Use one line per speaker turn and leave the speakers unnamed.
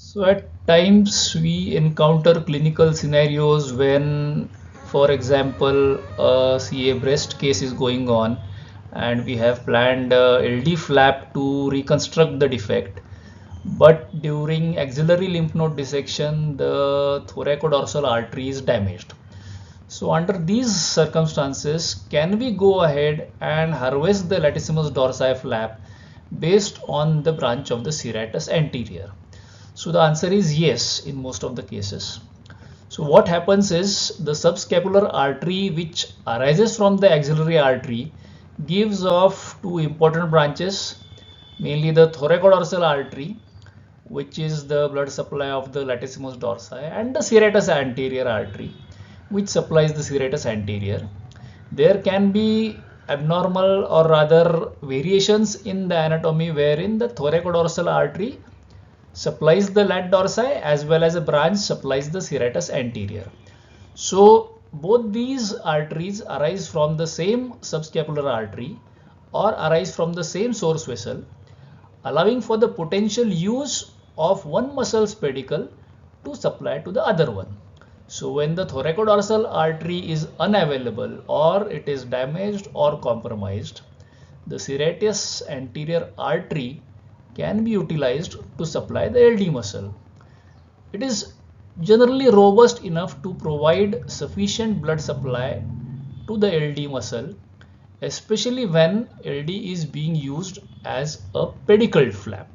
So at times we encounter clinical scenarios when, for example, a breast case is going on and we have planned LD flap to reconstruct the defect. But during axillary lymph node dissection, the thoracodorsal artery is damaged. So under these circumstances, can we go ahead and harvest the latissimus dorsi flap based on the branch of the serratus anterior? So the answer is yes in most of the cases. So what happens is the subscapular artery which arises from the axillary artery gives off two important branches, mainly the thoracodorsal artery, which is the blood supply of the latissimus dorsi, and the serratus anterior artery, which supplies the serratus anterior. There can be abnormal or rather variations in the anatomy wherein the thoracodorsal artery supplies the lat dorsi as well as a branch supplies the serratus anterior. So both these arteries arise from the same subscapular artery or arise from the same source vessel, allowing for the potential use of one muscle's pedicle to supply to the other one. So when the thoracodorsal artery is unavailable or it is damaged or compromised, the serratus anterior artery can be utilized to supply the LD muscle. It is generally robust enough to provide sufficient blood supply to the LD muscle, especially when LD is being used as a pedicle flap.